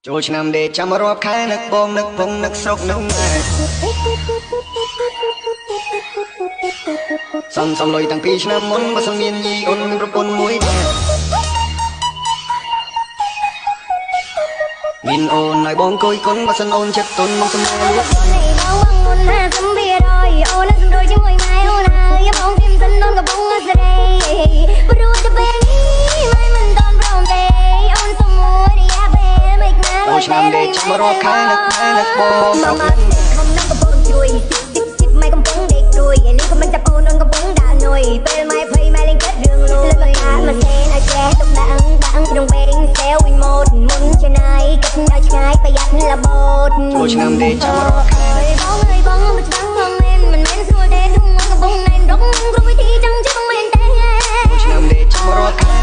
ចូលឆ្នាំដេកចាំរាប់ខែនឹកបងនឹកពងនឹកស្រុកនឹកម៉ែសំលុយតាំងពីឆ្នាំមុនបើសិនមានយីអូនមានប្រពន្ធមួយដែរមានអូនឲ្យបងគយគុណបើសិនអូនចិត្តទុនមកសម្ដែងលួចបងមុនណាសំវារយអូនសំដូចជាមួយម៉ែអូនហើយបងពីមិនអូនក៏បងអត់សេរីព្រោះតែពេលនេះម៉ែមិនតន់ព្រមទេអូនសុំមួយរយៈពេលមិនណាចូលឆ្នាំដេកចាំរាប់ខែនឹកម៉ែនឹកបងស្រុកនឹកម៉ែខំនឹងកំពុងជួយទីម៉ែកំពុងដេកព្រួយនេះក៏មិនចាប់អូនកំពុងដាក់នុយពេលម៉ែភ័យម៉ែលេងកើតរឿងលួយលើកអាមកសេនឲ្យចេះទុកដាក់ក្នុងពេលសេវវិញម៉ូតមុនឆ្នៃគិតឲ្យឆ្ងាយប្រយ័ត្នលបូតចូលឆ្នាំដេកចាំរាប់ខែបងអើយបងមិនច្បាំងបងមិនមែនស្រួលទេទុំកំពុងណែនរកគ្រប់វិធីចឹងchứ khôngមែនទេចូលឆ្នាំដេកចាំរាប់ខែ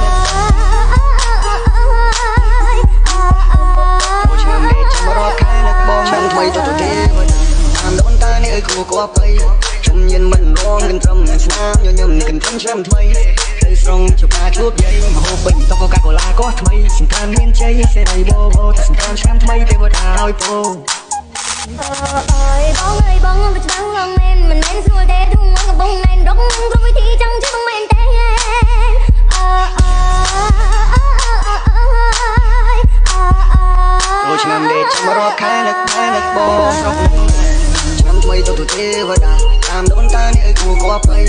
ចូលឆ្នាំដេកចាំរាប់ខែនឹកបងឆ្នាំថ្មីទៅទេតាមដូនតានេះអើយគួរគួរភ័យខ្ញុំញៀនមិនរងกันត្រឹមស្នាមញញឹមនេះกันត្រឹមឆ្នាំថ្មីទៅស្រង់ជួបការជួបយាយមហូបពេញតកកាកូឡាក៏ថ្មីសង្កានមានជ័យសេរីបបោតែសង្កានឆ្នាំថ្មីទេវតាឲ្យពងអើយបងអើយបងមិនច្បាំងបងមិនមែនស្រួលទេទុំកំពុងណែនរកគ្រប់វិធីចឹងchứ khôngមែនទេចូលឆ្នាំដេកចាំរាប់ខែនឹកម៉ែនឹកបងស្រុកនឹកម៉ែឆ្នាំថ្មីទៅទេវតាតាមដូនតានេះអើយគួរគួរភ័យ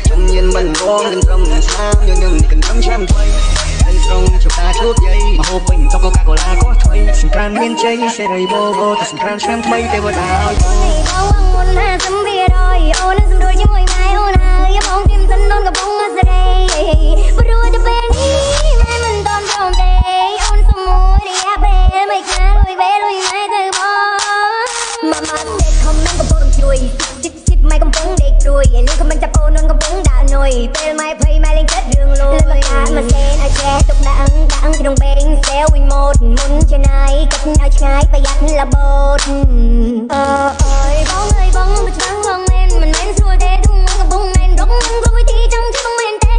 ខ្ញុំញៀនមិនរងกันត្រឹមស្នាមញញឹមនេះกันត្រឹមឆ្នាំថ្មីទៅស្រង់ជួបការជួបយាយមហូបពេញតកកាកូឡាក៏ថ្មីសង្ក្រានមានជ័យសេរីបបោតែសង្ក្រានឆ្នាំថ្មីទេវតាឲ្យបងមុនណាសំវារយអូនសំដូចជាមួយម៉ែអូនហើយបងពីមិនអូនកំពុងអត់សេរីព្រោះតែពេលនេះម៉ែមិនតន់ព្រមទេអូនសុំមួយរយៈពេលមិនខ្លាចលួយពេលលួយម៉ែទៅបងម៉ាម៉ាទេខំនឹងកំពុងជួយជីម៉ែកំពុងដេកព្រួយនេះក៏មិនចាប់អូនកំពុងដាក់នុយពេលម៉ែភ័យម៉ែលេងកើតរឿងលួយលើកអាមកសេនឲ្យចេះទុកដាក់ក្នុងពេលសេវវិញម៉ូតមុនឆ្នៃគិតឲ្យឆ្ងាយប្រយ័ត្នលបូតអើយបងអើយបងមិនច្បាំងបងមិនមែនស្រួលទេទុំកំពុងណែនរកគ្រប់វិធីចឹងchứ khôngមែនទេ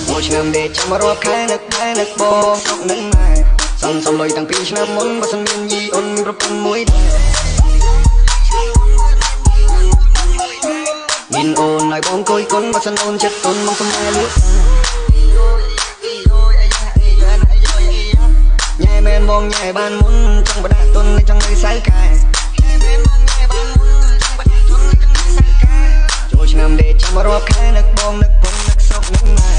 ចូលឆ្នាំដេកចាំរាប់ខែនឹកម៉ែនឹកបងស្រុកនឹកម៉ែសំលុយតាំងពីឆ្នាំមុនបើសិនមានយីអូនមានប្រពន្ធមួយដែរមានអូនឲ្យបងគយគុណបើសិនអូនចិត្តទុនមកសម្ដែងលួចញ៉ែមែនបងញ៉ែបានមុនចង់បដាក់ទុនចង់នៅសៅកែចូលឆ្នាំដេកចាំរាប់ខែនឹកបងនឹកពងនឹកស្រុកនឹកម៉ែ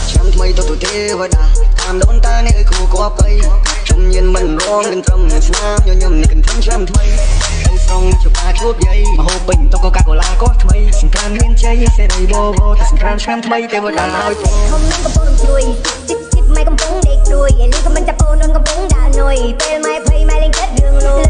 ឆ្នាំថ្មីទៅទេវតាតាមដូនតានេះអើយគួរគួរភ័យខ្ញុំញៀនមិនរងกันត្រឹមស្នាមញញឹមនេះกันត្រឹមឆ្នាំថ្មីទៅស្រង់ជួបការជួបយាយមហូបពេញតកកាកូឡាក៏ថ្មីសង្ក្រានមានជ័យសេរីបបោតែសង្ក្រានឆ្នាំថ្មីទេវតាឲ្យពងខំនឹងកំពុងជួយជីម៉ែកំពុងដេកព្រួយនេះក៏មិនចាប់អូនកំពុងដាក់នុយពេលម៉ែភ័យម៉ែលេងកើតរឿងលួយ